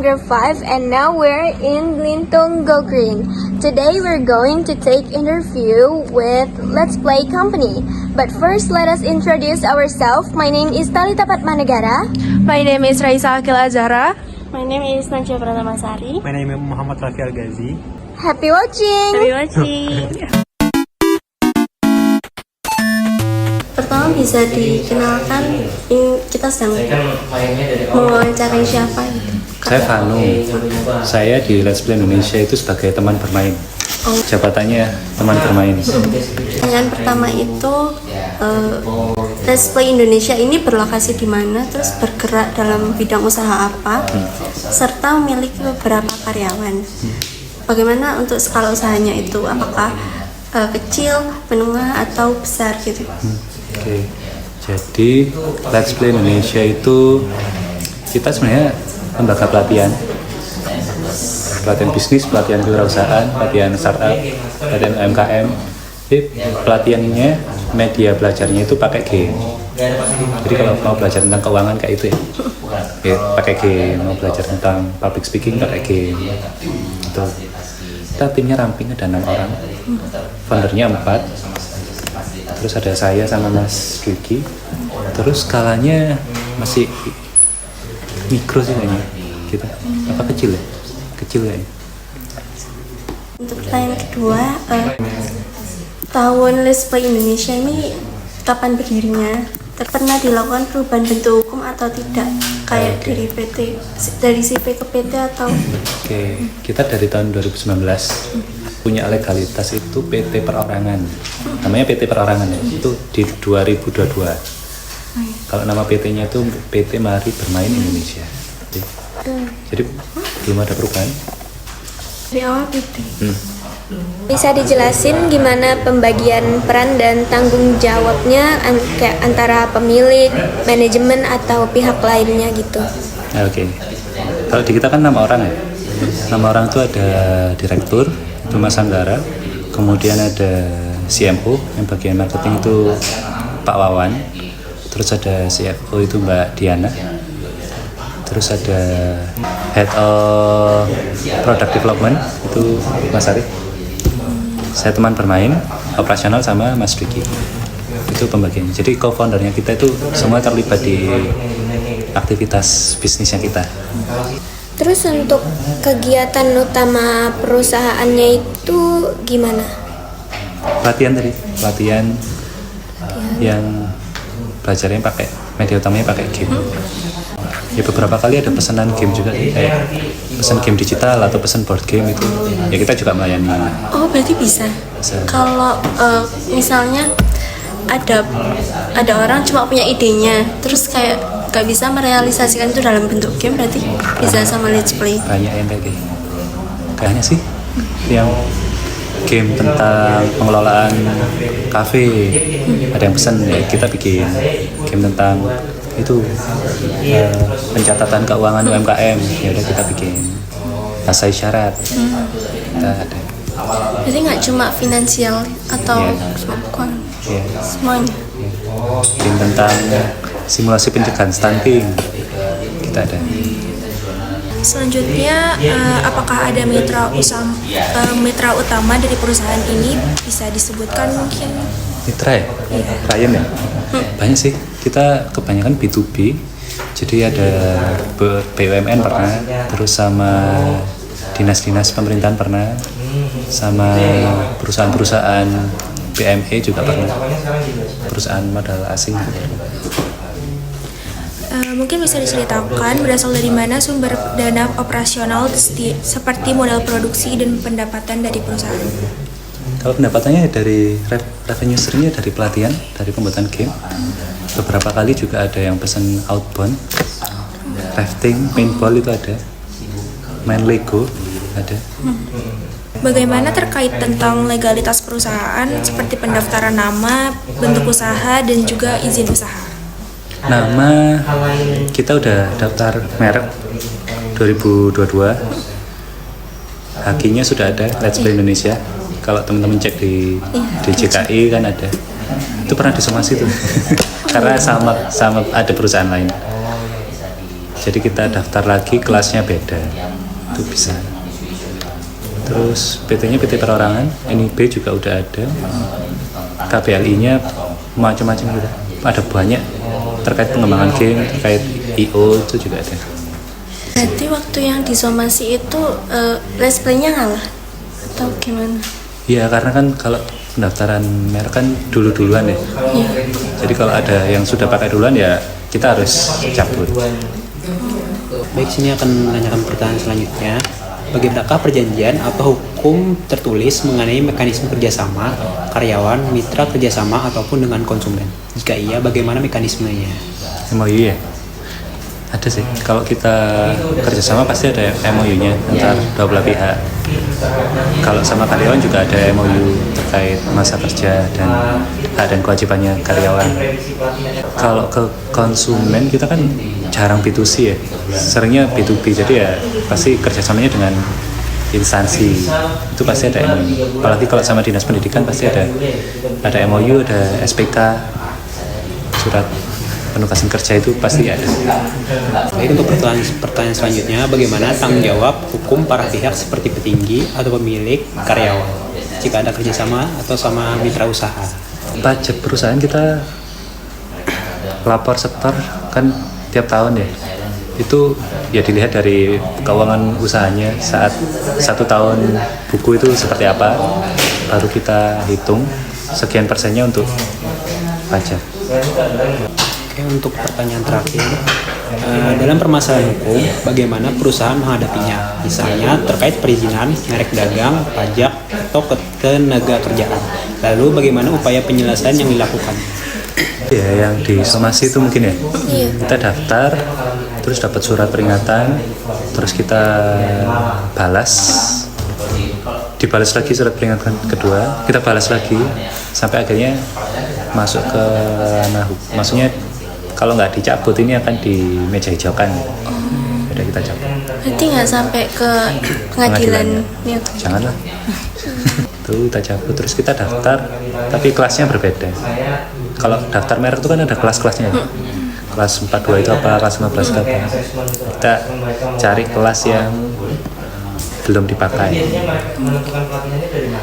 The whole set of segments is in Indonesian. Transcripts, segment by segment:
Grade 5 and now we're in Blintung Go Green. Today we're going to take interview with Let's Play Company. But first let us introduce ourselves. My name is Talita Patmanegara. My name is Raisa Akila Azhara. My name is Najwa Pratamasari. My name is Muhammad Rafi Al-Ghazi. Happy watching! Happy watching. Pertama bisa dikenalkan kita sedang mewawancarai siapa itu? Saya Vanu. Saya di Let's Play Indonesia itu sebagai teman bermain. Jabatannya teman bermain. Pertanyaan pertama itu Let's Play Indonesia ini berlokasi di mana, terus bergerak dalam bidang usaha apa, serta memiliki beberapa karyawan. Bagaimana untuk skala usahanya itu? Apakah kecil, menengah, atau besar gitu? Oke. Jadi Let's Play Indonesia itu kita sebenarnya lembaga pelatihan bisnis, pelatihan kewirausahaan, pelatihan startup, pelatihan UMKM. Jadi pelatihannya, media belajarnya itu pakai game. Jadi kalau mau belajar tentang keuangan kayak itu ya pakai game. Mau belajar tentang public speaking pakai game. Itu. Kita timnya ramping ada 6 orang, foundernya 4. Terus ada saya sama Mas Dwiki. Terus skalanya masih mikro sih kayaknya kita. Apa kecil ya? Kecil kayaknya. Untuk pertanyaan kedua, tahun Let's Play Indonesia ini kapan berdirinya? Pernah dilakukan perubahan bentuk hukum atau tidak? Kayak dari PT, dari CP ke PT atau? Oke, kita dari tahun 2019 punya legalitas itu PT Perorangan. Namanya PT Perorangan ya, itu di 2022. Kalau nama PT-nya itu PT Mari Bermain Indonesia. Jadi belum ada perubahan. Dari awal PT. Bisa dijelasin gimana pembagian peran dan tanggung jawabnya kayak antara pemilik, manajemen, atau pihak lainnya gitu? Oke. Kalau di kita kan 6 orang ya. 6 orang itu ada direktur, itu Mas Anggara. Kemudian ada CMO, yang bagian marketing itu Pak Wawan. Terus ada CFO itu Mbak Diana. Terus ada Head of Product Development itu Mas Arif. Saya teman bermain, operasional sama Mas Dwiki. Itu pembagiannya. Jadi co-foundernya kita itu semua terlibat di aktivitas bisnisnya kita. Terus untuk kegiatan utama perusahaannya itu gimana? Pelatihan tadi, pelatihan yang belajarnya pakai media utamanya pakai game. Ya beberapa kali ada pesanan game juga, kayak pesan game digital atau pesan board game itu. Ya kita juga melayani. Oh, berarti bisa. Kalau misalnya ada orang cuma punya idenya, terus kayak gak bisa merealisasikan itu dalam bentuk game, berarti bisa sama Let's Play. Banyak yang kayak gitu. Kayaknya sih yang game tentang pengelolaan kafe, ada yang pesan ya kita bikin game tentang itu pencatatan keuangan UMKM, ya udah kita bikin bahasa isyarat. Kita ada. Berarti nggak cuma finansial atau semuanya. Game tentang simulasi pencegahan stunting kita ada. Selanjutnya, apakah ada mitra utama dari perusahaan ini? Bisa disebutkan mungkin? Mitra ya? Klien ya? Banyak sih. Kita kebanyakan B2B. Jadi ada BUMN pernah, terus sama dinas-dinas pemerintahan pernah, sama perusahaan-perusahaan BME juga pernah, perusahaan modal asing. Mungkin bisa diceritakan berasal dari mana sumber dana operasional seperti modal produksi dan pendapatan dari perusahaan. Kalau pendapatannya dari revenue streamnya dari pelatihan, dari pembuatan game. Beberapa kali juga ada yang pesan outbound, rafting, paintball itu ada, main Lego ada. Bagaimana terkait tentang legalitas perusahaan seperti pendaftaran nama, bentuk usaha, dan juga izin usaha? Nama kita udah daftar merek 2022. Hakinya sudah ada, Let's Play Indonesia. Kalau teman-teman cek di JKI kan ada. Itu pernah disomasi tuh. Karena sama ada perusahaan lain. Jadi kita daftar lagi, kelasnya beda, itu bisa. Terus PT-nya PT perorangan, NIB juga udah ada, KBLI-nya macam-macam gitu. Ada banyak terkait pengembangan game, terkait IO itu juga ada. Berarti waktu yang di somasi itu let's play-nya ngalah atau gimana? Iya, karena kan kalau pendaftaran merek kan dulu-duluan ya. Iya. Jadi kalau ada yang sudah pakai duluan ya kita harus cabut. Baik, sini akan menanyakan pertanyaan selanjutnya. Bagaimanakah perjanjian atau hukum tertulis mengenai mekanisme kerjasama karyawan, mitra kerjasama ataupun dengan konsumen? Jika iya, bagaimana mekanismenya? MOU ya? Ada sih. Kalau kita kerjasama pasti ada MOU-nya antar dua belah pihak. Kalau sama karyawan juga ada MOU terkait masa kerja dan hak dan kewajibannya karyawan. Kalau ke konsumen kita kan jarang B2C ya, seringnya B2B, jadi ya pasti kerjasamanya dengan instansi, itu pasti ada MOU. Apalagi kalau sama dinas pendidikan pasti ada MOU, ada SPK, surat penugasan kerja itu pasti ada. Baik, untuk pertanyaan selanjutnya, bagaimana tanggung jawab hukum para pihak seperti petinggi atau pemilik karyawan jika ada kerjasama atau sama mitra usaha? Pajak perusahaan kita lapor setor kan tiap tahun ya, itu ya dilihat dari keuangan usahanya saat 1 tahun buku itu seperti apa, baru kita hitung sekian persennya untuk pajak. Oke, untuk pertanyaan terakhir, dalam permasalahan hukum, bagaimana perusahaan menghadapinya? Misalnya terkait perizinan, merek dagang, pajak, atau ketenaga kerjaan. Lalu bagaimana upaya penyelesaian yang dilakukan? Ya, yang di somasi itu mungkin ya, kita daftar, terus dapat surat peringatan, terus kita balas, dibalas lagi surat peringatan kedua, kita balas lagi, sampai akhirnya masuk ke ranah hukum. Maksudnya kalau nggak dicabut ini akan di meja hijaukan. Udah kita cabut. Berarti nggak sampai ke pengadilan ya? Janganlah. Tuh kita cabut, terus kita daftar, tapi kelasnya berbeda. Kalau daftar merek itu kan ada kelas-kelasnya. Kelas 42 itu apa, kelas 15 itu apa. Kita cari kelas yang belum dipakai.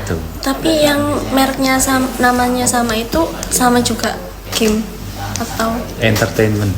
Tuh. Tapi yang mereknya namanya sama itu sama juga game atau? Entertainment.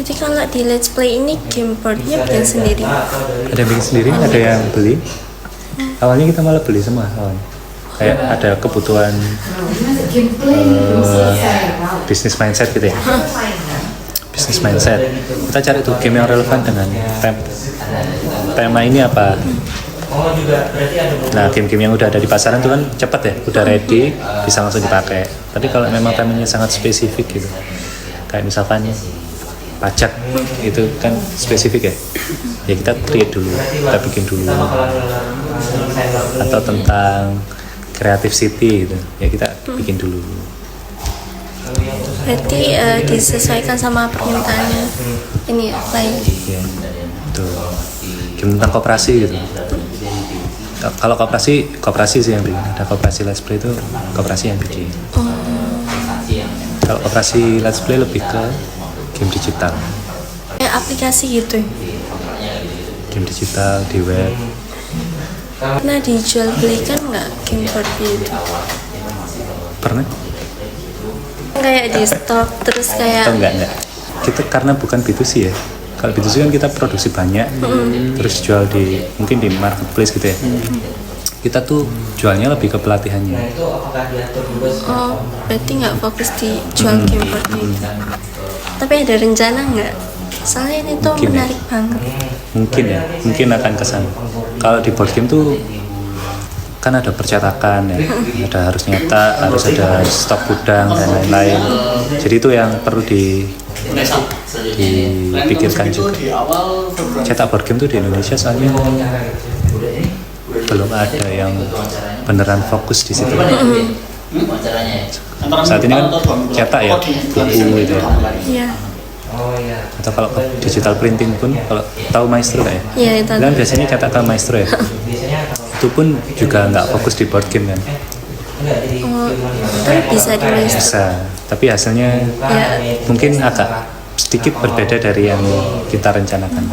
Jadi kalau di Let's Play ini game boardnya bikin sendiri. Ada yang bikin sendiri, ada yang beli. Awalnya kita malah beli semua awalnya. Kayak ada kebutuhan bisnis mindset gitu ya. Bisnis mindset. Kita cari tuh game yang relevan dengan tema ini apa. Nah, game-game yang udah ada di pasaran itu kan cepat ya, udah ready, bisa langsung dipakai. Tapi kalau memang temanya sangat spesifik gitu, kayak misalkan pajak itu kan spesifik ya, ya kita create dulu, kita bikin dulu. Atau tentang creative city gitu, ya kita bikin dulu. Berarti disesuaikan sama permintaannya ini ya, klien. Ya, tuh game tentang koperasi gitu. Kalau koperasi sih yang bikin. Ada koperasi Let's Play itu koperasi yang bikin. Kalau koperasi Let's Play lebih ke game digital. Kayak aplikasi gitu. Game digital di web. Nah, dijual belikan nggak game boardnya itu? Pernah? Kayak di stok terus kayak. Atau enggak. Kita karena bukan B2C ya. Kalau B2C kan kita produksi banyak, terus jual mungkin di marketplace gitu ya. Kita tuh jualnya lebih ke pelatihannya. Oh, berarti nggak fokus di jual game boardnya itu. Tapi ada rencana nggak? Soalnya ini tuh Mungkin menarik banget. Mungkin akan kesana. Kalau di board game tuh kan ada percetakan ya, harus nyetak, harus ada stok gudang dan lain-lain. Jadi itu yang perlu dipikirkan juga. Cetak board game tuh di Indonesia soalnya belum ada yang beneran fokus di situ. Saat ini kan cetak ya, buku gitu ya. Iya. Atau kalau digital printing pun, kalau tahu Maestro nggak ya? Iya, itu. Kan biasanya cetak ke Maestro ya. Itu pun juga nggak fokus di board game kan. Oh, tapi bisa di Maestro. Bisa, tapi hasilnya Ya. mungkin agak sedikit berbeda dari yang kita rencanakan.